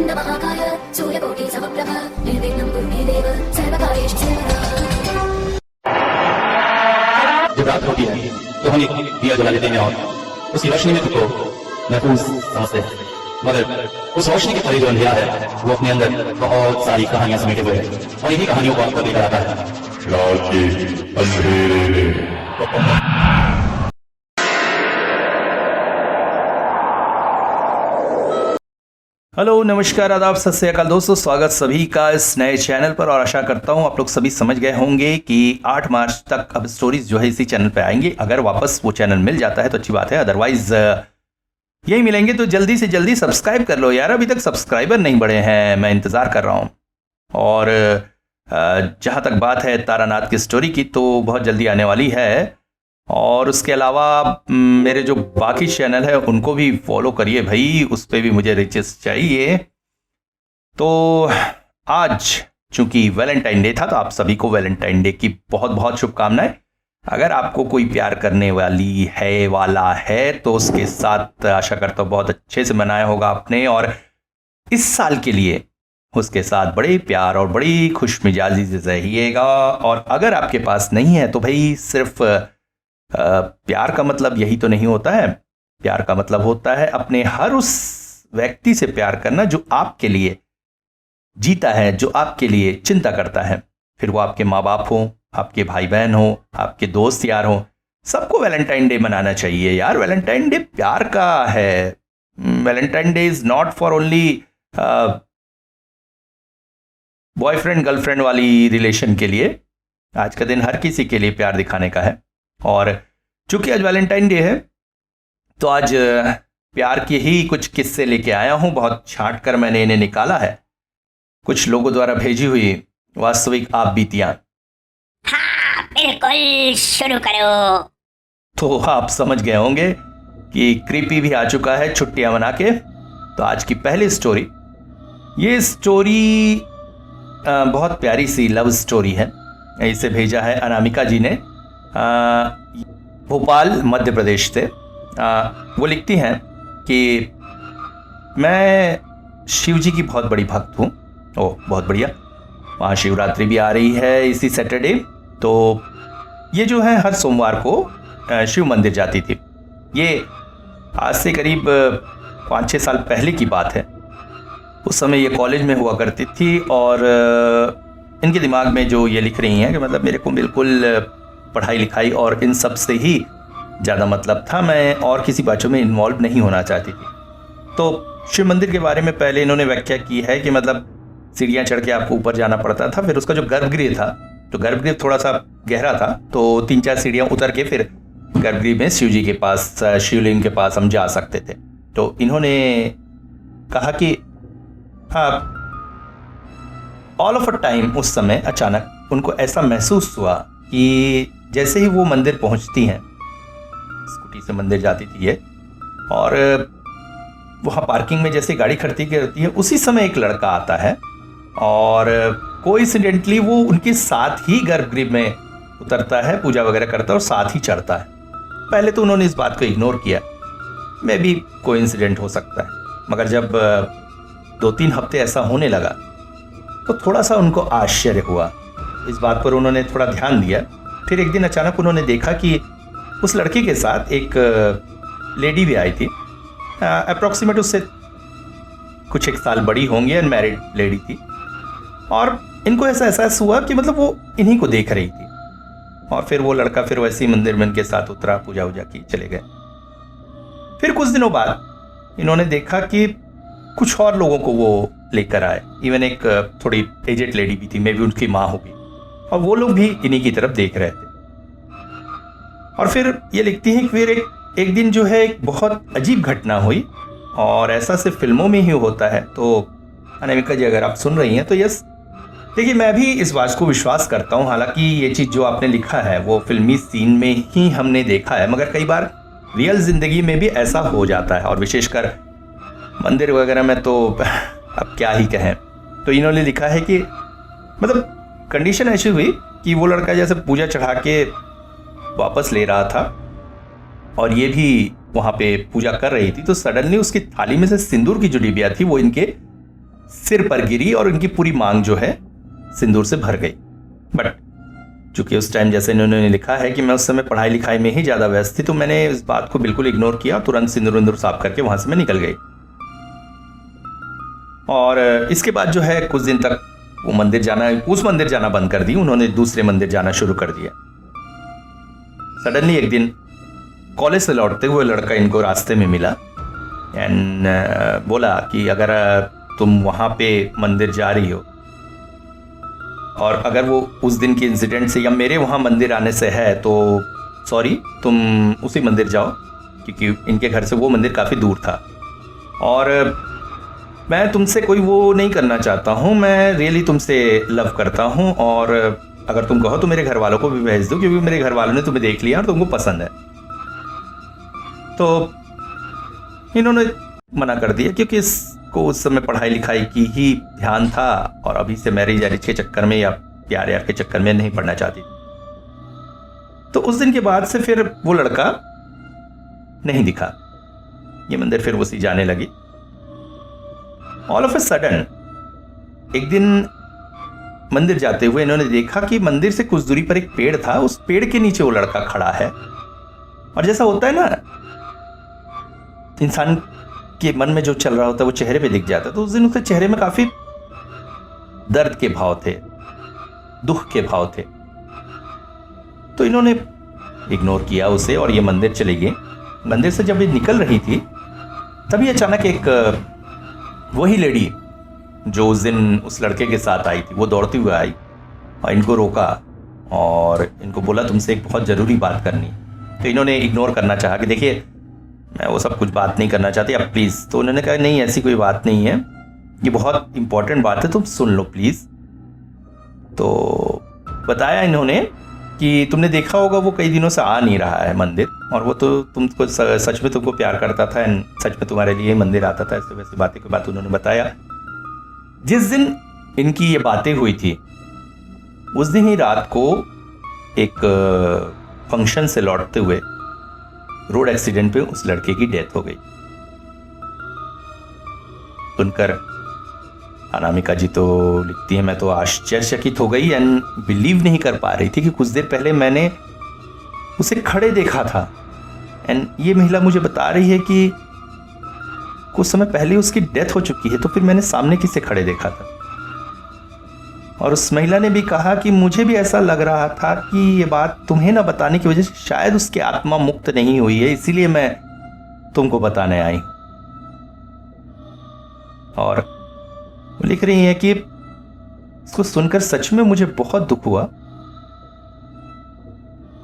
वक्रतुण्ड महाकाय सूर्यकोटि समप्रभ निर्विघ्नं कुरु मे देव सर्वकार्येषु सर्वदा। जब रात होती है तो हम एक दिया जला लेते हैं और उसी रोशनी में खुद को महफूज समझते हैं, मगर उस रोशनी के परे जो अंधेरा है वो अपने अंदर बहुत सारी कहानियां समेटे हुए है और इन्हीं कहानियों को आपको लेकर आता है रात के अंधेरे में। हेलो, नमस्कार, आदाब, सत श्री अकाल दोस्तों। स्वागत सभी का इस नए चैनल पर और आशा करता हूं आप लोग सभी समझ गए होंगे कि 8 मार्च तक अब स्टोरीज जो है इसी चैनल पे आएंगी। अगर वापस वो चैनल मिल जाता है तो अच्छी बात है, अदरवाइज यही मिलेंगे तो जल्दी से जल्दी सब्सक्राइब कर लो यार। अभी तक सब्सक्राइबर नहीं बढ़े हैं, मैं इंतज़ार कर रहा हूँ। और जहाँ तक बात है तारानाथ की स्टोरी की तो बहुत जल्दी आने वाली है। और उसके अलावा मेरे जो बाकी चैनल है उनको भी फॉलो करिए भाई, उस पर भी मुझे रिचेस चाहिए। तो आज चूंकि वैलेंटाइन डे था तो आप सभी को वैलेंटाइन डे की बहुत बहुत शुभकामनाएं। अगर आपको कोई प्यार करने वाला है तो उसके साथ आशा करता हूँ बहुत अच्छे से मनाया होगा आपने, और इस साल के लिए उसके साथ बड़े प्यार और बड़ी खुश मिजाजी से रहिएगा। और अगर आपके पास नहीं है तो भाई सिर्फ प्यार का मतलब यही तो नहीं होता है। प्यार का मतलब होता है अपने हर उस व्यक्ति से प्यार करना जो आपके लिए जीता है, जो आपके लिए चिंता करता है। फिर वो आपके माँ बाप हो, आपके भाई बहन हो, आपके दोस्त यार हो, सबको वैलेंटाइन डे मनाना चाहिए यार। वैलेंटाइन डे प्यार का है। Valentine day is not for only boyfriend girlfriend वाली रिलेशन के लिए। आज का दिन हर किसी के लिए प्यार दिखाने का है। और चूंकि आज वैलेंटाइन डे है तो आज प्यार के ही कुछ किस्से लेके आया हूं। बहुत छांट कर मैंने इन्हें निकाला है, कुछ लोगों द्वारा भेजी हुई वास्तविक आप बीतियां। हाँ बिल्कुल, शुरू करो। तो आप समझ गए होंगे कि क्रीपी भी आ चुका है छुट्टियां मना के। तो आज की पहली स्टोरी, ये स्टोरी बहुत प्यारी सी लव स्टोरी है। इसे भेजा है अनामिका जी ने, भोपाल मध्य प्रदेश से। वो लिखती हैं कि मैं शिव जी की बहुत बड़ी भक्त हूँ। ओह बहुत बढ़िया, वहाँ शिवरात्रि भी आ रही है इसी सैटरडे। तो ये जो है हर सोमवार को शिव मंदिर जाती थी। ये आज से करीब 5-6 साल पहले की बात है। उस समय ये कॉलेज में हुआ करती थी और इनके दिमाग में जो ये लिख रही हैं कि मतलब मेरे को बिल्कुल पढ़ाई लिखाई और इन सब से ही ज़्यादा मतलब था, मैं और किसी बातों में इन्वॉल्व नहीं होना चाहती थी। तो शिव मंदिर के बारे में पहले इन्होंने व्याख्या की है कि मतलब सीढ़ियाँ चढ़ के आपको ऊपर जाना पड़ता था। फिर उसका जो गर्भगृह था, तो गर्भगृह थोड़ा सा गहरा था, तो 3-4 सीढ़ियाँ उतर के फिर गर्भगृह में शिव जी के पास, शिवलिंग के पास हम जा सकते थे। तो इन्होंने कहा कि ऑल ऑफ अ टाइम उस समय अचानक उनको ऐसा महसूस हुआ कि जैसे ही वो मंदिर पहुंचती हैं, स्कूटी से मंदिर जाती थी ये, और वहाँ पार्किंग में जैसे गाड़ी खड़ी करती है उसी समय एक लड़का आता है और कोइंसिडेंटली वो उनके साथ ही गर्भगृह में उतरता है, पूजा वगैरह करता है और साथ ही चढ़ता है। पहले तो उन्होंने इस बात को इग्नोर किया, मे भी कोइंसिडेंट हो सकता है, मगर जब 2-3 हफ्ते ऐसा होने लगा तो थोड़ा सा उनको आश्चर्य हुआ। इस बात पर उन्होंने थोड़ा ध्यान दिया। फिर एक दिन अचानक उन्होंने देखा कि उस लड़के के साथ एक लेडी भी आई थी, अप्रॉक्सीमेट उससे कुछ 1 साल बड़ी होंगी, अनमैरिड लेडी थी। और इनको ऐसा एहसास हुआ कि मतलब वो इन्हीं को देख रही थी। और फिर वो लड़का फिर वैसे ही मंदिर में इनके साथ उतरा, पूजा वूजा की, चले गए। फिर कुछ दिनों बाद इन्होंने देखा कि कुछ और लोगों को वो लेकर आए। इवन एक थोड़ी एजेड लेडी भी थी, मे भी उनकी माँ होगी, और वो लोग भी इन्हीं की तरफ देख रहे थे। और फिर ये लिखती हैं कि फिर एक दिन जो है एक बहुत अजीब घटना हुई, और ऐसा सिर्फ फिल्मों में ही होता है। तो अनामिका जी अगर आप सुन रही हैं तो यस, देखिए मैं भी इस बात को विश्वास करता हूँ। हालांकि ये चीज़ जो आपने लिखा है वो फिल्मी सीन में ही हमने देखा है, मगर कई बार रियल ज़िंदगी में भी ऐसा हो जाता है, और विशेषकर मंदिर वगैरह में तो अब क्या ही कहें। तो इन्होंने लिखा है कि मतलब कंडीशन ऐसी हुई कि वो लड़का जैसे पूजा चढ़ा के वापस ले रहा था और ये भी वहाँ पे पूजा कर रही थी, तो सडनली उसकी थाली में से सिंदूर की जो डिबिया थी वो इनके सिर पर गिरी और उनकी पूरी मांग जो है सिंदूर से भर गई। बट चूंकि उस टाइम जैसे इन्होंने लिखा है कि मैं उस समय पढ़ाई लिखाई में ही ज़्यादा व्यस्त थी, तो मैंने इस बात को बिल्कुल इग्नोर किया, तुरंत सिंदूर विंदूर साफ करके वहाँ से मैं निकल गई। और इसके बाद जो है कुछ दिन तक वो मंदिर जाना, उस मंदिर जाना बंद कर दी, उन्होंने दूसरे मंदिर जाना शुरू कर दिया। सडनली एक दिन कॉलेज से लौटते हुए लड़का इनको रास्ते में मिला एंड बोला कि अगर तुम वहाँ पे मंदिर जा रही हो और अगर वो उस दिन के इंसिडेंट से या मेरे वहाँ मंदिर आने से है तो सॉरी, तुम उसी मंदिर जाओ, क्योंकि इनके घर से वो मंदिर काफ़ी दूर था और मैं तुमसे कोई वो नहीं करना चाहता हूँ, मैं रियली तुमसे लव करता हूँ और अगर तुम कहो तो मेरे घर वालों को भी भेज दो, क्योंकि मेरे घर वालों ने तुम्हें देख लिया और तुमको पसंद है। तो इन्होंने मना कर दिया क्योंकि इसको उस समय पढ़ाई लिखाई की ही ध्यान था और अभी से मैरिज के चक्कर में या प्यार यार के चक्कर में नहीं पढ़ना चाहती। तो उस दिन के बाद से फिर वो लड़का नहीं दिखा, ये मंदिर फिर उसी जाने लगी। ऑल ऑफ ए सडन एक दिन मंदिर जाते हुए इन्होंने देखा कि मंदिर से कुछ दूरी पर एक पेड़ था, उस पेड़ के नीचे वो लड़का खड़ा है और जैसा होता है ना इंसान के मन में जो चल रहा होता है वो चेहरे पे दिख जाता है। तो उस दिन उसके चेहरे में काफी दर्द के भाव थे, दुख के भाव थे। तो इन्होंने इग्नोर किया उसे और ये मंदिर चली गई। मंदिर से जब ये निकल रही थी तभी अचानक एक वही लेडी जो उस दिन उस लड़के के साथ आई थी वो दौड़ती हुई आई और इनको रोका और इनको बोला तुमसे एक बहुत ज़रूरी बात करनी। तो इन्होंने इग्नोर करना चाहा कि देखिए मैं वो सब कुछ बात नहीं करना चाहती, आप प्लीज़। तो उन्होंने कहा नहीं ऐसी कोई बात नहीं है, ये बहुत इंपॉर्टेंट बात है, तुम सुन लो प्लीज़। तो बताया इन्होंने कि तुमने देखा होगा वो कई दिनों से आ नहीं रहा है मंदिर और वो तो तुमको सच में तुमको प्यार करता था एंड सच में तुम्हारे लिए मंदिर आता था, ऐसे वैसी बातें की बात उन्होंने बताया। जिस दिन इनकी ये बातें हुई थी उस दिन ही रात को एक फंक्शन से लौटते हुए रोड एक्सीडेंट पे उस लड़के की डेथ हो गई। सुनकर अनामिका जी तो लिखती है मैं तो आश्चर्यचकित हो गई एंड बिलीव नहीं कर पा रही थी कि कुछ देर पहले मैंने उसे खड़े देखा था एंड ये महिला मुझे बता रही है कि कुछ समय पहले उसकी डेथ हो चुकी है, तो फिर मैंने सामने किसे खड़े देखा था। और उस महिला ने भी कहा कि मुझे भी ऐसा लग रहा था कि ये बात तुम्हें ना बताने की वजह से शायद उसकी आत्मा मुक्त नहीं हुई है, इसीलिए मैं तुमको बताने आई हूं। और वो लिख रही है कि इसको सुनकर सच में मुझे बहुत दुख हुआ।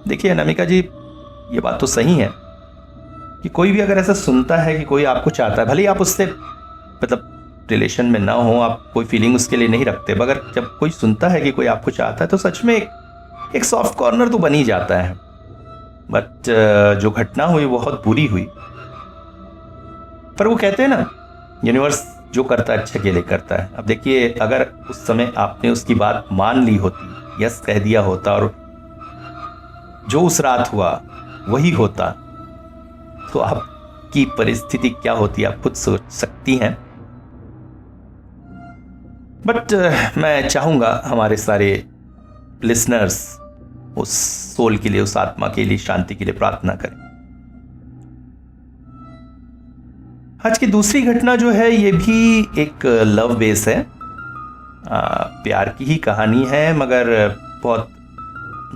देखिए अनामिका जी ये बात तो सही है कि कोई भी अगर ऐसा सुनता है कि कोई आपको चाहता है, भले ही आप उससे मतलब रिलेशन में ना हो, आप कोई फीलिंग उसके लिए नहीं रखते, मगर जब कोई सुनता है कि कोई आपको चाहता है तो सच में एक सॉफ्ट कॉर्नर तो बन ही जाता है। बट जो घटना हुई बहुत बुरी हुई, पर वो कहते हैं ना यूनिवर्स जो करता है अच्छे के लिए करता है। अब देखिए अगर उस समय आपने उसकी बात मान ली होती, यस कह दिया होता और जो उस रात हुआ वही होता, तो आपकी परिस्थिति क्या होती आप खुद सोच सकती हैं। बट मैं चाहूंगा हमारे सारे लिसनर्स उस सोल के लिए, उस आत्मा के लिए शांति के लिए प्रार्थना करें। आज की दूसरी घटना जो है ये भी एक लव बेस है, प्यार की ही कहानी है मगर बहुत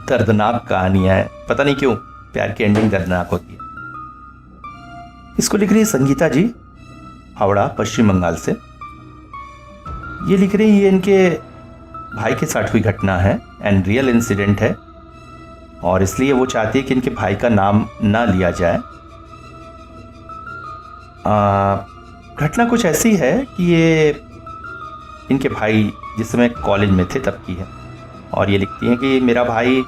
दर्दनाक कहानी है। पता नहीं क्यों प्यार की एंडिंग दर्दनाक होती है। इसको लिख रही है संगीता जी, हावड़ा पश्चिम बंगाल से। ये लिख रही है इनके भाई के साथ हुई घटना है एंड रियल इंसिडेंट है और इसलिए वो चाहती है कि इनके भाई का नाम ना लिया जाए। घटना कुछ ऐसी है कि ये इनके भाई जिस समय कॉलेज में थे तब की है और ये लिखती हैं कि मेरा भाई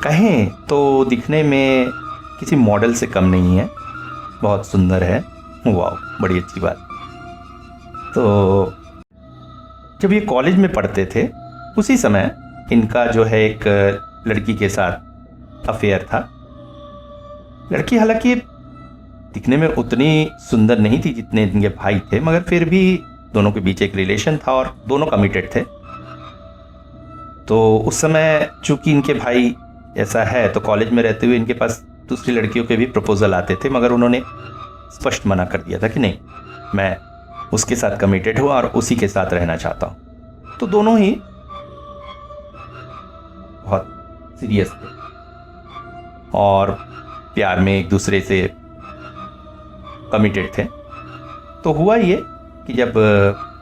कहें तो दिखने में किसी मॉडल से कम नहीं है, बहुत सुंदर है। वाह बड़ी अच्छी बात। तो जब ये कॉलेज में पढ़ते थे उसी समय इनका जो है एक लड़की के साथ अफेयर था। लड़की हालांकि दिखने में उतनी सुंदर नहीं थी जितने इनके भाई थे, मगर फिर भी दोनों के बीच एक रिलेशन था और दोनों कमिटेड थे। तो उस समय चूंकि इनके भाई ऐसा है, तो कॉलेज में रहते हुए इनके पास दूसरी लड़कियों के भी प्रपोजल आते थे, मगर उन्होंने स्पष्ट मना कर दिया था कि नहीं, मैं उसके साथ कमिटेड हूँ और उसी के साथ रहना चाहता हूँ। तो दोनों ही बहुत सीरियस थे और प्यार में एक दूसरे से कमिटेड थे। तो हुआ ये कि जब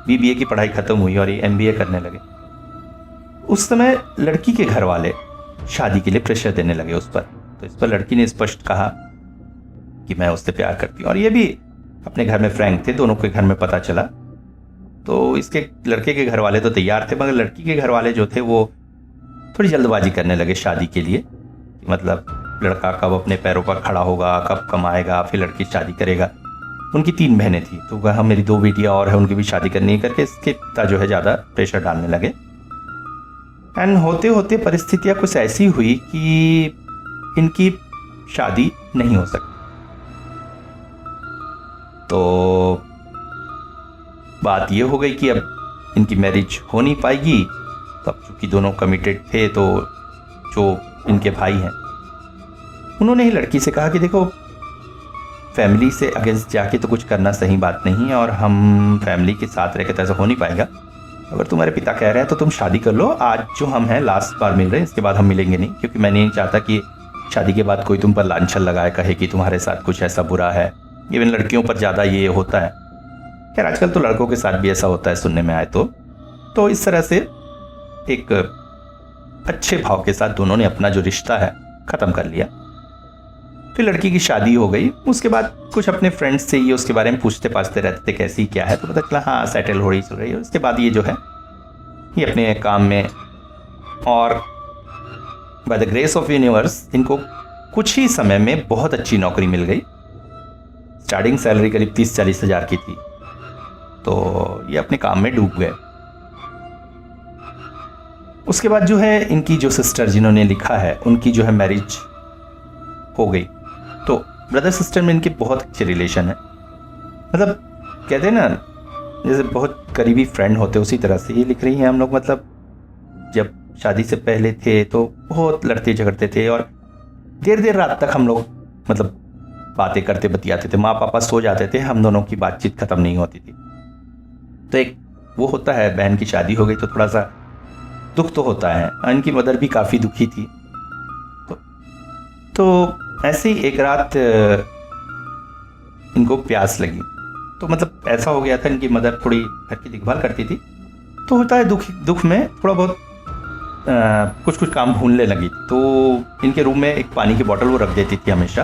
बीबीए की पढ़ाई ख़त्म हुई और ये एमबीए करने लगे, उस समय लड़की के घर वाले शादी के लिए प्रेशर देने लगे उस पर। तो इस पर लड़की ने स्पष्ट कहा कि मैं उससे प्यार करती हूँ, और ये भी अपने घर में फ्रैंक थे। दोनों के घर में पता चला तो इसके लड़के के घर वाले तो तैयार थे, मगर लड़की के घर वाले जो थे वो थोड़ी जल्दबाजी करने लगे शादी के लिए। मतलब लड़का कब अपने पैरों पर खड़ा होगा, कब कमाएगा, फिर लड़की शादी करेगा। उनकी 3 बहनें थी, तो कहा मेरी 2 बेटियां और है, उनकी भी शादी करनी है करके इसके पिता जो है ज़्यादा प्रेशर डालने लगे। एंड होते होते परिस्थितियाँ कुछ ऐसी हुई कि इनकी शादी नहीं हो सकती। तो बात ये हो गई कि अब इनकी मैरिज हो नहीं पाएगी। तब चूंकि दोनों कमिटेड थे, तो जो इनके भाई हैं उन्होंने ही लड़की से कहा कि देखो, फैमिली से अगेंस्ट जाके तो कुछ करना सही बात नहीं है, और हम फैमिली के साथ रह के तो ऐसा हो नहीं पाएगा। अगर तुम्हारे पिता कह रहे हैं तो तुम शादी कर लो। आज जो हम हैं लास्ट बार मिल रहे हैं, इसके बाद हम मिलेंगे नहीं, क्योंकि मैं नहीं चाहता कि शादी के बाद कोई तुम पर लांछन लगाए, कहे कि तुम्हारे साथ कुछ ऐसा बुरा है। इवन लड़कियों पर ज़्यादा ये होता है। खैर आजकल तो लड़कों के साथ भी ऐसा होता है सुनने में आए तो इस तरह से एक अच्छे भाव के साथ दोनों ने अपना जो रिश्ता है ख़त्म कर लिया। फिर लड़की की शादी हो गई। उसके बाद कुछ अपने फ्रेंड्स से ये उसके बारे में पूछते पाछते रहते थे कैसी क्या है, तो पता चला हाँ सेटल हो रही चल रही है। उसके बाद ये जो है ये अपने काम में, और by the grace of universe इनको कुछ ही समय में बहुत अच्छी नौकरी मिल गई। स्टार्टिंग सैलरी करीब 30-40 हज़ार की थी। तो ये अपने काम में डूब गए। उसके बाद जो है इनकी जो सिस्टर जिन्होंने लिखा है, उनकी जो है मैरिज हो गई। तो ब्रदर सिस्टर में इनके बहुत अच्छे रिलेशन है। मतलब कहते हैं ना, जैसे बहुत करीबी फ्रेंड होते उसी तरह से ये लिख रही हैं हम लोग। मतलब जब शादी से पहले थे तो बहुत लड़ते झगड़ते थे, और देर देर रात तक हम लोग मतलब बातें करते बतियाते थे। माँ पापा सो जाते थे, हम दोनों की बातचीत ख़त्म नहीं होती थी। तो एक वो होता है, बहन की शादी हो गई तो थोड़ा सा दुख तो होता है। इनकी मदर भी काफ़ी दुखी थी। तो ऐसे ही एक रात इनको प्यास लगी। तो मतलब ऐसा हो गया था, इनकी मदर थोड़ी घर की देखभाल करती थी, तो होता है दुख में थोड़ा बहुत कुछ काम भूलने लगी। तो इनके रूम में एक पानी की बोतल वो रख देती थी हमेशा,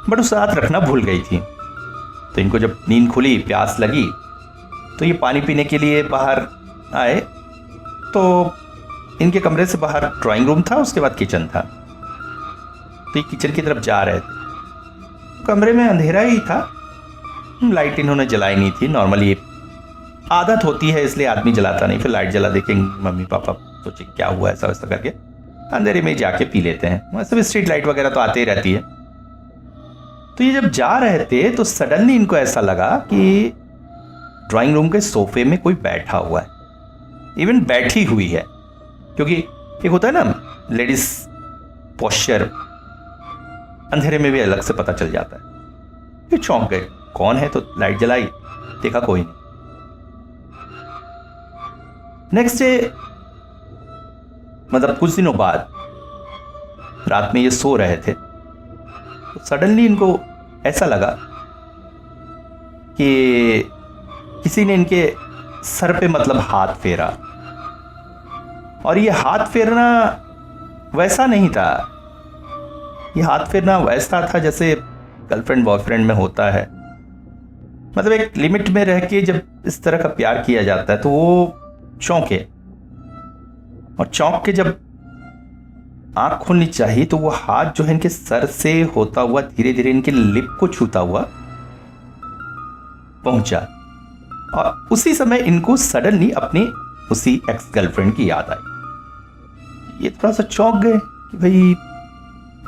बट उस रात रखना भूल गई थी। तो इनको जब नींद खुली, प्यास लगी, तो ये पानी पीने के लिए बाहर आए। तो इनके कमरे से बाहर ड्राइंग रूम था, उसके बाद किचन था। तो ये किचन की तरफ जा रहे थे। कमरे में अंधेरा ही था, लाइट इन्होंने जलाई नहीं थी। नॉर्मली आदत होती है इसलिए आदमी जलाता नहीं, फिर लाइट जला देखेंगे मम्मी पापा, सोचे क्या हुआ ऐसा वैसा करके अंधेरे में जाके पी लेते हैं। वैसे भी स्ट्रीट लाइट वगैरह तो आते ही रहती है। तो ये जब जा रहे थे तो सडनली इनको ऐसा लगा कि ड्राइंग रूम के सोफे में कोई बैठा हुआ है, इवन बैठी हुई है। क्योंकि एक होता है ना लेडीज पोस्चर, अंधेरे में भी अलग से पता चल जाता है। ये चौंक गए, कौन है? तो लाइट जलाई, देखा कोई नहीं। नेक्स्ट डे मतलब कुछ दिनों बाद रात में ये सो रहे थे, तो सडनली इनको ऐसा लगा कि किसी ने इनके सर पे मतलब हाथ फेरा। और ये हाथ फेरना वैसा नहीं था, ये हाथ फेरना वैसा था जैसे गर्लफ्रेंड बॉयफ्रेंड में होता है। मतलब एक लिमिट में रह के जब इस तरह का प्यार किया जाता है तो वो चौंके, और चौंक के जब आंख खुलनी चाहिए तो वो हाथ जो है इनके सर से होता हुआ धीरे धीरे इनके लिप को छूता हुआ पहुंचा। और उसी समय इनको सडनली अपनी उसी एक्स गर्लफ्रेंड की याद आई। ये थोड़ा सा चौंक गए कि भाई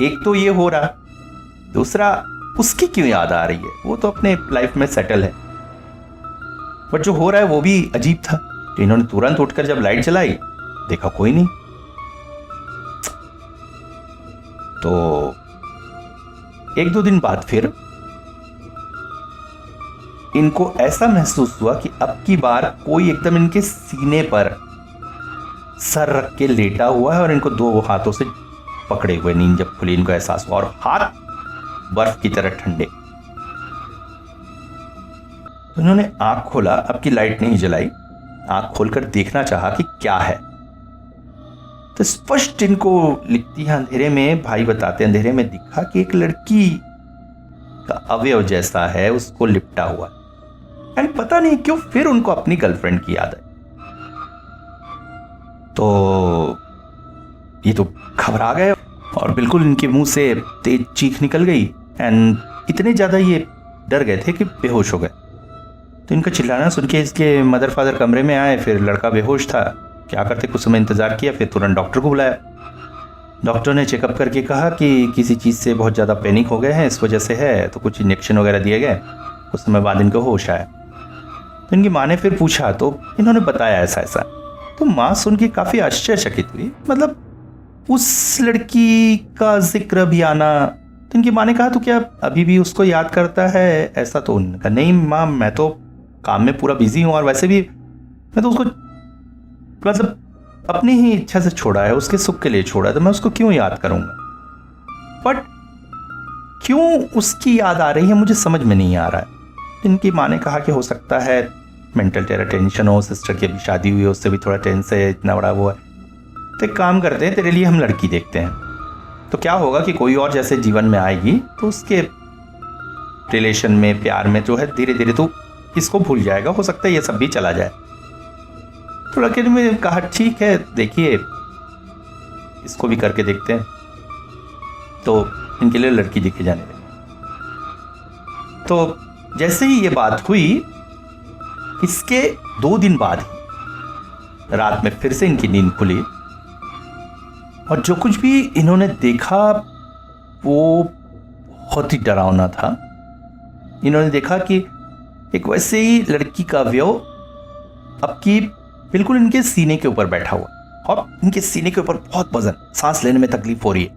एक तो ये हो रहा, दूसरा उसकी क्यों याद आ रही है, वो तो अपने लाइफ में सेटल है। बट जो हो रहा है वो भी अजीब था। तो इन्होंने तुरंत उठकर जब लाइट जलाई, देखा कोई नहीं। तो 1-2 दिन बाद फिर इनको ऐसा महसूस हुआ कि अब की बार कोई एकदम इनके सीने पर सर रख के लेटा हुआ है और इनको 2 हाथों से पकड़े हुए। नींद जब खुली इनको एहसास हुआ, और हाथ बर्फ की तरह ठंडे। तो इन्होंने आंख खोला, अब की लाइट नहीं जलाई, आंख खोलकर देखना चाहा कि क्या है। तो स्पष्ट इनको लिखती है अंधेरे में, भाई बताते अंधेरे में दिखा कि एक लड़की का अवयव जैसा है उसको लिपटा हुआ। एंड पता नहीं क्यों फिर उनको अपनी गर्लफ्रेंड की याद आई। तो ये तो घबरा गए और बिल्कुल इनके मुंह से तेज चीख निकल गई। एंड इतने ज्यादा ये डर गए थे कि बेहोश हो गए। तो इनका चिल्लाना सुन के इसके मदर फादर कमरे में आए। फिर लड़का बेहोश था। क्या करते, कुछ समय इंतजार किया, फिर तुरंत डॉक्टर को बुलाया। डॉक्टर ने चेकअप करके कहा कि किसी चीज़ से बहुत ज़्यादा पैनिक हो गए हैं, इस वजह से है। तो कुछ इंजेक्शन वगैरह दिए गए, कुछ समय बाद इनको होश आया। तो इनकी माँ ने फिर पूछा तो इन्होंने बताया ऐसा ऐसा। तो माँ सुन के काफ़ी आश्चर्यचकित हुई, मतलब उस लड़की का जिक्र भी आना। तो इनकी माँ ने कहा तो क्या अभी भी उसको याद करता है? ऐसा तो उनका नहीं माँ, मैं तो काम में पूरा बिजी हूँ और वैसे भी मैं तो उसको मतलब अपनी ही इच्छा से छोड़ा है, उसके सुख के लिए छोड़ा है, तो मैं उसको क्यों याद करूँगा? बट क्यों उसकी याद आ रही है मुझे समझ में नहीं आ रहा है। इनकी माँ ने कहा कि हो सकता है मेंटल टेंशन हो, सिस्टर की अभी शादी हुई है, उससे भी थोड़ा टेंस है, इतना बड़ा वो है। तो एक काम करते हैं, तेरे लिए हम लड़की देखते हैं। तो क्या होगा कि कोई और जैसे जीवन में आएगी तो उसके रिलेशन में, प्यार में जो है धीरे धीरे तो इसको भूल जाएगा, हो सकता है ये सब भी चला जाए। तो लड़के ने कहा ठीक है, देखिए इसको भी करके देखते हैं। तो इनके लिए लड़की दिखे जाने लगी। तो जैसे ही ये बात हुई, इसके 2 दिन बाद ही रात में फिर से इनकी नींद खुली और जो कुछ भी इन्होंने देखा वो बहुत ही डरावना था। इन्होंने देखा कि एक वैसे ही लड़की का अवयव अब की बिल्कुल इनके सीने के ऊपर बैठा हुआ और इनके सीने के ऊपर बहुत वजन, सांस लेने में तकलीफ हो रही है।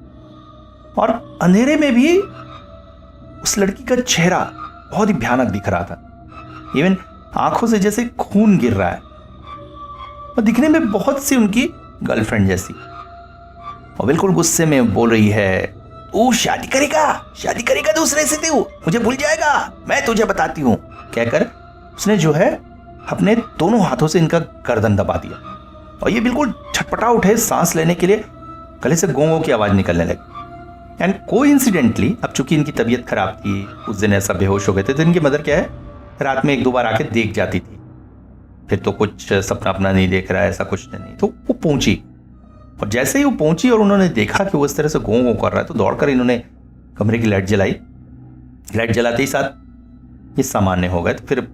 और अंधेरे में भी उस लड़की का चेहरा बहुत ही भयानक दिख रहा था। इवन आंखों से जैसे खून गिर रहा है और दिखने में बहुत सी उनकी गर्लफ्रेंड जैसी। और बिल्कुल गुस्से में बोल रही है, तू शादी करेगा दूसरे से, तू मुझे भूल जाएगा, मैं तुझे बताती हूँ, कहकर उसने जो है अपने दोनों हाथों से इनका गर्दन दबा दिया। और ये बिल्कुल छटपटा उठे सांस लेने के लिए, गले से गोंगों की आवाज निकलने लगी। एंड कोइंसिडेंटली अब चूंकि इनकी तबीयत खराब थी, उस दिन ऐसा बेहोश हो गए थे, तो इनकी मदर क्या है रात में 1-2 बार आके देख जाती थी। फिर तो कुछ सपना अपना नहीं देख रहा है, ऐसा कुछ नहीं। तो वो पहुंची और जैसे ही वो पहुंची और उन्होंने देखा कि वो इस तरह से गों कर रहा है, तो दौड़कर इन्होंने कमरे की लाइट जलाई। लाइट जलाते ही साथ ये सामान्य हो गए। तो फिर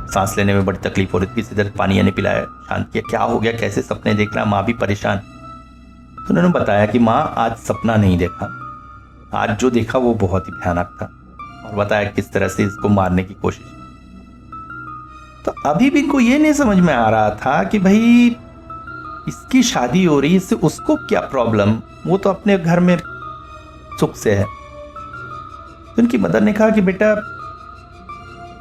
सांस लेने में बड़ी तकलीफ हो रही थी, इधर पानी आने पिलाया, शांत किया, क्या हो गया, कैसे सपने देख रहा है। माँ भी परेशान। तो उन्होंने बताया कि माँ आज सपना नहीं देखा, आज जो देखा वो बहुत ही भयानक था, और बताया किस तरह से इसको मारने की कोशिश। तो अभी भी इनको ये नहीं समझ में आ रहा था कि भाई इसकी शादी हो रही, इससे उसको क्या प्रॉब्लम, वो तो अपने घर में सुख से है। तो इनकी मदर ने कहा कि बेटा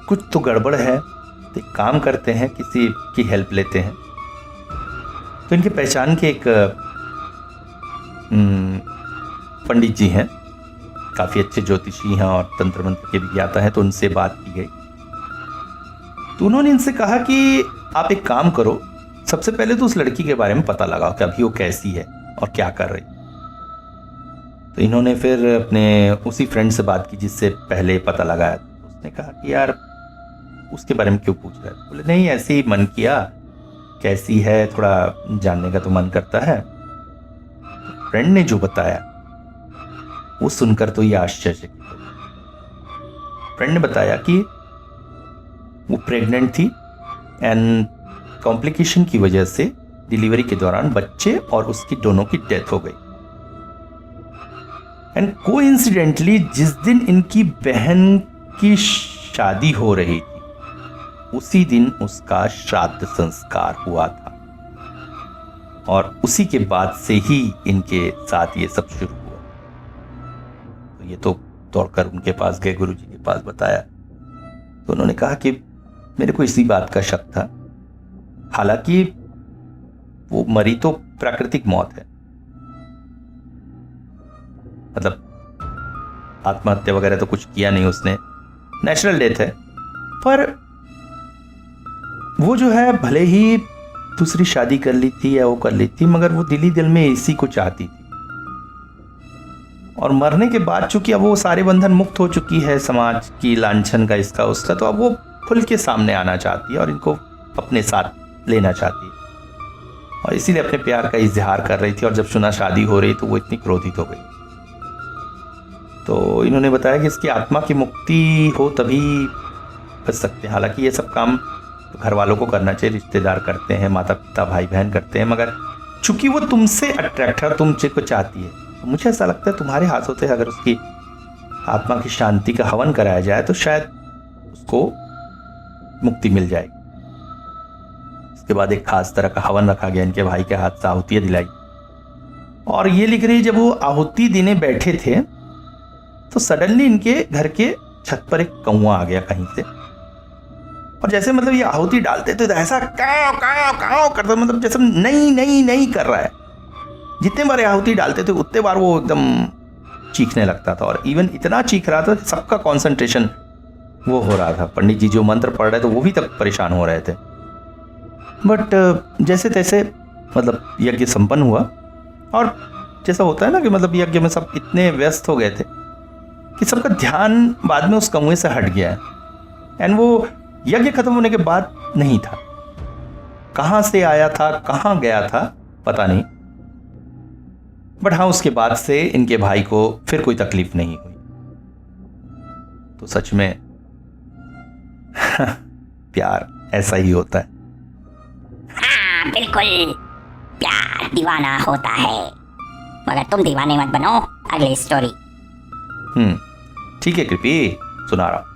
कुछ तो गड़बड़ है, तो एक काम करते हैं, किसी की हेल्प लेते हैं। तो इनके पहचान के एक पंडित जी हैं, काफ़ी अच्छे ज्योतिषी हैं और तंत्र मंत्र के भी ज्ञाता हैं। तो उनसे बात की गई। तो उन्होंने इनसे कहा कि आप एक काम करो, सबसे पहले तो उस लड़की के बारे में पता लगाओ कि अभी वो कैसी है और क्या कर रही। तो इन्होंने फिर अपने उसी फ्रेंड से बात की जिससे पहले पता लगाया। तो उसने कहा कि यार उसके बारे में क्यों पूछ रहा है? बोले नहीं, ऐसे ही मन किया, कैसी है थोड़ा जानने का तो मन करता है। तो फ्रेंड ने जो बताया वो सुनकर तो ये आश्चर्य। फ्रेंड ने बताया कि वो प्रेग्नेंट थी एंड कॉम्प्लिकेशन की वजह से डिलीवरी के दौरान बच्चे और उसकी दोनों की डेथ हो गई। एंड कोइंसिडेंटली जिस दिन इनकी बहन की शादी हो रही थी उसी दिन उसका श्राद्ध संस्कार हुआ था और उसी के बाद से ही इनके साथ ये सब शुरू हुआ। तो ये तो दौड़कर उनके पास गए, गुरुजी के पास बताया। तो उन्होंने कहा कि मेरे को इसी बात का शक था, हालांकि वो मरी तो प्राकृतिक मौत है, मतलब आत्महत्या वगैरह तो कुछ किया नहीं उसने, नेचुरल डेथ है। पर वो जो है भले ही दूसरी शादी कर ली थी या वो कर ली थी, मगर वो दिल ही दिल में इसी को चाहती थी। और मरने के बाद चूंकि अब वो सारे बंधन मुक्त हो चुकी है, समाज की लांछन का, इसका उसका, तो अब वो खुल के सामने आना चाहती है और इनको अपने साथ लेना चाहती है। और इसीलिए अपने प्यार का इजहार कर रही थी। और जब सुना शादी हो रही तो वो इतनी क्रोधित हो गई। तो इन्होंने बताया कि इसकी आत्मा की मुक्ति हो तभी बच सकते हैं। हालांकि ये सब काम तो घर वालों को करना चाहिए, रिश्तेदार करते हैं, माता पिता भाई बहन करते हैं, मगर चूंकि वो तुमसे अट्रैक्ट है, तुमसे को चाहती है, तो मुझे ऐसा लगता है तुम्हारे हाथों से अगर उसकी आत्मा की शांति का हवन कराया जाए तो शायद उसको मुक्ति मिल जाएगी। इसके बाद एक खास तरह का हवन रखा गया, इनके भाई के हाथ से आहुतियां दिलाई। और ये लिख रही, जब वो आहुति देने बैठे थे तो सडनली इनके घर के छत पर एक कौवा आ गया कहीं से। और जैसे मतलब ये आहुति डालते थे तो ऐसा काव काव काव करता, मतलब जैसे नहीं नहीं नहीं कर रहा है। जितने बार आहुति डालते थे उतने बार वो एकदम चीखने लगता था। और इवन इतना चीख रहा था कि सबका कंसंट्रेशन वो हो रहा था। पंडित जी जो मंत्र पढ़ रहे थे वो भी तक परेशान हो रहे थे। बट जैसे तैसे मतलब यज्ञ संपन्न हुआ। और जैसा होता है ना कि मतलब यज्ञ में सब इतने व्यस्त हो गए थे कि सबका ध्यान बाद में उस कौवे से हट गया है। एंड वो यज्ञ खत्म होने के बाद नहीं था, कहां से आया था कहां गया था पता नहीं। बट हाँ, उसके बाद से इनके भाई को फिर कोई तकलीफ नहीं हुई। तो सच में प्यार ऐसा ही होता है। हाँ बिल्कुल, प्यार दीवाना होता है, मगर तुम दीवाने मत बनो। अगली स्टोरी। ठीक है कृपी, सुना रहा हूं।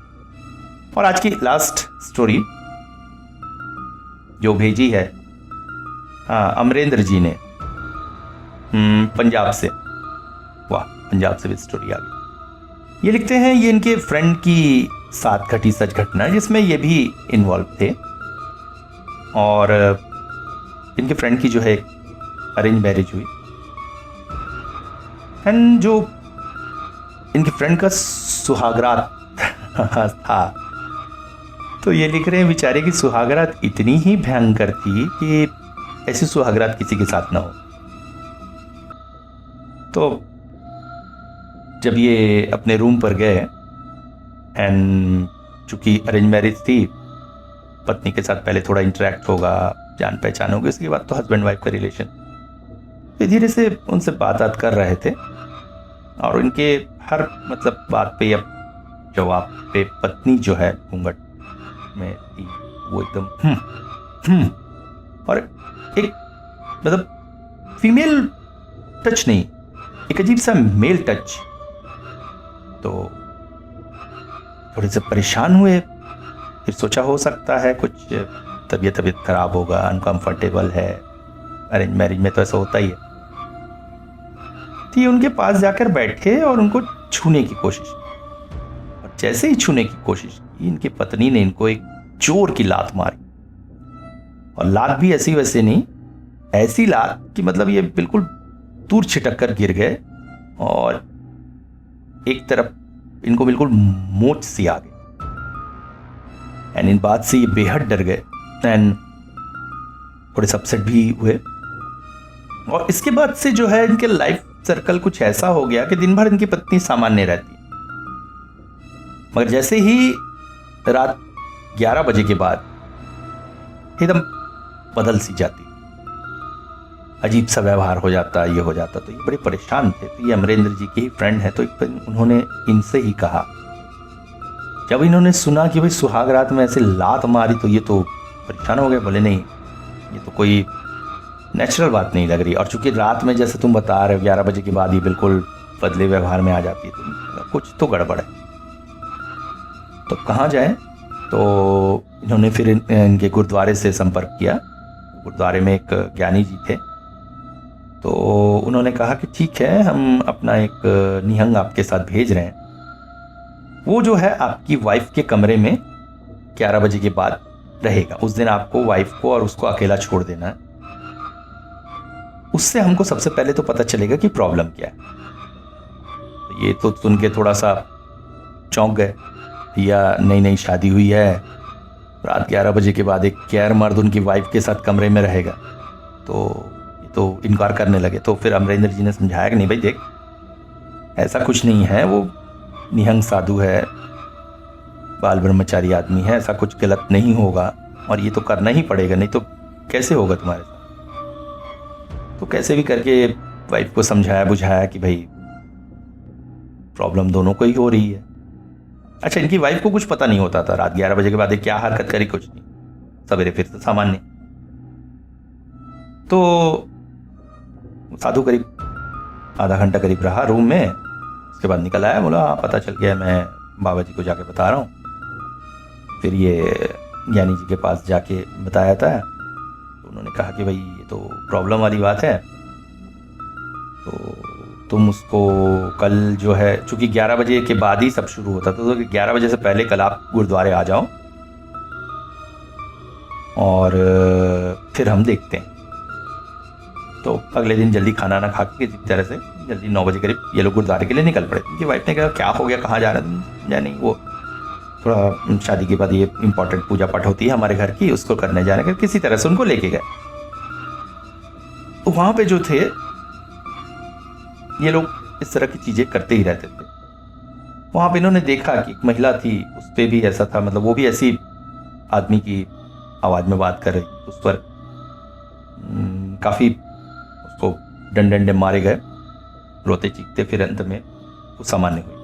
और आज की लास्ट स्टोरी जो भेजी है, हाँ, अमरेंद्र जी ने पंजाब से। वाह, पंजाब से भी स्टोरी आ गई। ये लिखते हैं, ये इनके फ्रेंड की साथ घटी सच घटना जिसमें ये भी इन्वॉल्व थे। और इनके फ्रेंड की जो है अरेंज मैरिज हुई। एंड जो इनके फ्रेंड का सुहागरात था, तो ये लिख रहे हैं बेचारे की सुहागरात इतनी ही भयंकर थी कि ऐसी सुहागरात किसी के साथ ना हो। तो जब ये अपने रूम पर गए, एंड चूंकि अरेंज मैरिज थी, पत्नी के साथ पहले थोड़ा इंटरेक्ट होगा, जान पहचान होगी, उसके बाद तो हस्बैंड वाइफ का रिलेशन। तो धीरे से उनसे बात कर रहे थे और इनके हर मतलब बात पे या जवाब पे पत्नी जो है घूंघट में थी, वो एकदम और एक मतलब फीमेल टच नहीं, एक अजीब सा मेल टच। तो थोड़े से परेशान हुए, फिर सोचा हो सकता है कुछ तबीयत खराब होगा, अनकंफर्टेबल है, अरेंज मैरिज में तो ऐसा होता ही है। तो ये उनके पास जाकर बैठे और उनको छूने की कोशिश की। और जैसे ही छूने की कोशिश की, इनकी पत्नी ने इनको एक जोर की लात मारी। और लात भी ऐसी वैसे नहीं, ऐसी लात कि मतलब ये बिल्कुल दूर छिटक कर गिर गए और एक तरफ इनको बिल्कुल मोच सी आ गई। एंड इन बात से ये बेहद डर गए एंड थोड़े अपसेट भी हुए। और इसके बाद से जो है इनके लाइफ सर्कल कुछ ऐसा हो गया कि दिन भर इनकी पत्नी सामान्य रहती, मगर जैसे ही रात 11 बजे के बाद एकदम बदल सी जाती, अजीब सा व्यवहार हो जाता, ये हो जाता। तो ये बड़े परेशान थे। तो ये अमरेंद्र जी के ही फ्रेंड है, तो उन्होंने इनसे ही कहा, जब इन्होंने सुना कि भाई सुहाग रात में ऐसे लात मारी, तो ये तो परेशान हो गए। बोले नहीं, ये तो कोई नेचुरल बात नहीं लग रही। और चूंकि रात में जैसे तुम बता रहे हो 11 बजे के बाद ये बिल्कुल बदले व्यवहार में आ जाती है, तो कुछ तो गड़बड़ है। तो कहाँ जाए? तो इन्होंने फिर इनके गुरुद्वारे से संपर्क किया। गुरुद्वारे में एक ज्ञानी जी थे, तो उन्होंने कहा कि ठीक है, हम अपना एक निहंग आपके साथ भेज रहे हैं, वो जो है आपकी वाइफ के कमरे में 11 बजे के बाद रहेगा। उस दिन आपको वाइफ को और उसको अकेला छोड़ देना है। उससे हमको सबसे पहले तो पता चलेगा कि प्रॉब्लम क्या है। तो ये तो सुन के थोड़ा सा चौंक गए। भैया नई नई शादी हुई है, रात 11 बजे के बाद एक गैर मर्द उनकी वाइफ के साथ कमरे में रहेगा, तो इनकार करने लगे। तो फिर अमरेंद्र जी ने समझाया कि नहीं भाई देख, ऐसा कुछ नहीं है, वो निहंग साधु है, बाल ब्रह्मचारी आदमी है, ऐसा कुछ गलत नहीं होगा और ये तो करना ही पड़ेगा, नहीं तो कैसे होगा तुम्हारे साथ। तो कैसे भी करके वाइफ को समझाया बुझाया कि भाई प्रॉब्लम दोनों को ही हो रही है। अच्छा, इनकी वाइफ को कुछ पता नहीं होता था रात 11 बजे के बाद क्या हरकत करी, कुछ नहीं, सवेरे फिर से सामान्य। तो साधु करीब आधा घंटा करीब रहा रूम में, उसके बाद निकल आया, बोला हाँ पता चल गया, मैं बाबा जी को जाके बता रहा हूँ। फिर ये ज्ञानी जी के पास जाके बताया था, तो उन्होंने कहा कि भाई ये तो प्रॉब्लम वाली बात है, तो तुम उसको कल जो है, चूंकि 11 बजे के बाद ही सब शुरू होता था, तो 11 बजे से पहले कल आप गुरुद्वारे आ जाओ और फिर हम देखते हैं। तो अगले दिन जल्दी खाना ना खा के किसी तरह से जल्दी 9 बजे करीब ये लोग गुरुद्वारे के लिए निकल पड़े। उनकी वाइफ ने कहा क्या हो गया, कहाँ जा रहे हैं? या नहीं, वो थोड़ा शादी के बाद ये इंपॉर्टेंट पूजा पाठ होती है हमारे घर की, उसको करने जाने का, किसी तरह से उनको लेके गए। तो वहाँ पे जो थे ये लोग इस तरह की चीज़ें करते ही रहते थे। वहाँ पे इन्होंने देखा कि एक महिला थी, उस पर भी ऐसा था, मतलब वो भी ऐसी आदमी की आवाज़ में बात कर रही, उस पर काफ़ी उसको डंडे मारे गए, रोते चीखते, फिर अंत में वो सामान्य हुई।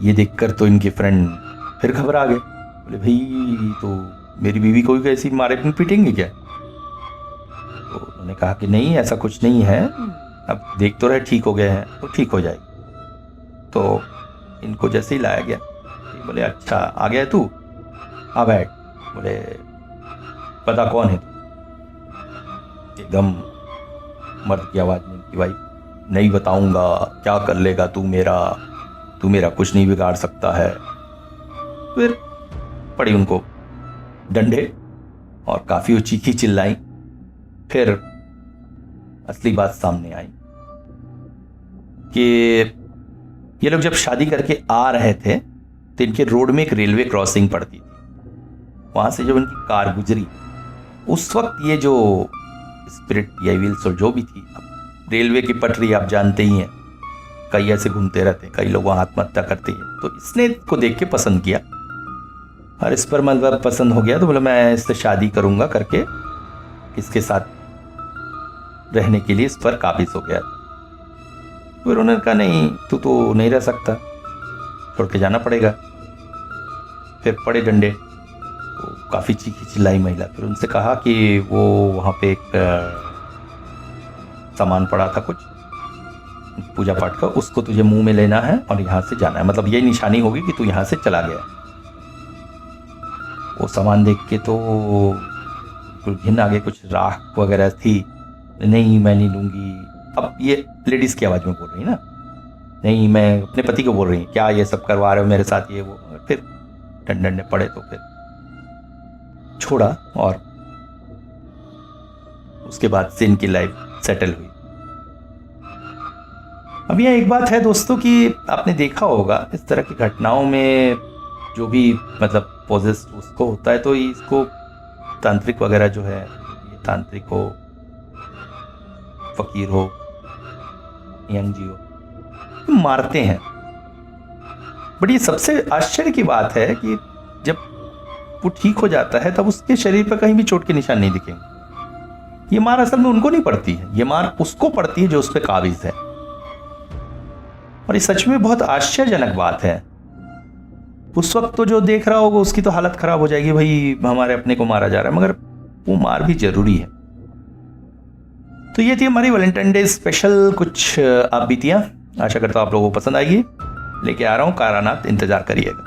ये देखकर तो इनके फ्रेंड फिर घबरा गए, बोले भाई तो मेरी बीवी को भी कैसी मारे पीटेंगे क्या? तो उन्होंने कहा कि नहीं ऐसा कुछ नहीं है, अब देख तो रहे ठीक हो गए हैं तो ठीक हो जाएगी। तो इनको जैसे ही लाया गया, बोले अच्छा आ गया तू, आ बैठ। बोले पता कौन है तू? एकदम मर्द की आवाज़ में कि भाई नहीं बताऊंगा, क्या कर लेगा तू मेरा कुछ नहीं बिगाड़ सकता है। फिर पड़ी उनको डंडे और काफ़ी वो चीखी चिल्लाई। फिर असली बात सामने आई कि ये लोग जब शादी करके आ रहे थे तो इनके रोड में एक रेलवे क्रॉसिंग पड़ती थी। वहां से जब उनकी कार गुजरी, उस वक्त ये जो स्पिरिट या व्हील्स और जो भी थी, रेलवे की पटरी आप जानते ही हैं, कई ऐसे घूमते रहते हैं, कई लोग वहां आत्महत्या करते हैं। तो इसने को देख के पसंद किया और इस पर मतलब पसंद हो गया, तो बोला मैं इससे शादी करूंगा करके इसके साथ रहने के लिए इस पर काबिज हो गया। फिर उन्होंने कहा नहीं तू तो नहीं रह सकता, छोड़ के जाना पड़ेगा। फिर पड़े डंडे, तो काफ़ी चीखी चिल्लाई महिला। फिर उनसे कहा कि वो वहाँ पे एक सामान पड़ा था कुछ पूजा पाठ का, उसको तुझे मुंह में लेना है और यहाँ से जाना है, मतलब ये निशानी होगी कि तू यहाँ से चला गया। वो सामान देख के तो घिन आगे, कुछ राख वगैरह थी, नहीं मैं नहीं लूँगी। अब ये लेडीज़ की आवाज़ में बोल रही ना, नहीं मैं अपने पति को बोल रही क्या ये सब करवा रहे हो मेरे साथ, ये वो। फिर डंडे पड़े तो फिर छोड़ा और उसके बाद से इनकी लाइफ सेटल हुई। अब यह एक बात है दोस्तों कि आपने देखा होगा इस तरह की घटनाओं में जो भी मतलब पॉजेस्ट उसको होता है, तो इसको तांत्रिक वगैरह जो है, ये तांत्रिक हो, फकीर हो, यंग जी हो, मारते हैं। बट ये सबसे आश्चर्य की बात है कि जब वो ठीक हो जाता है तब उसके शरीर पर कहीं भी चोट के निशान नहीं दिखेंगे। ये मार असल में उनको नहीं पड़ती है, ये मार उसको पड़ती है जो उस पर काबिज है। और ये सच में बहुत आश्चर्यजनक बात है। उस वक्त तो जो देख रहा होगा उसकी तो हालत खराब हो जाएगी, भाई हमारे अपने को मारा जा रहा है, मगर वो मार भी जरूरी है। तो ये थी हमारी वैलेंटाइन डे स्पेशल कुछ आप बीतियाँ। आशा करता हूँ आप लोगों को पसंद आएगी। लेके आ रहा हूँ कारानाथ, इंतजार करिएगा।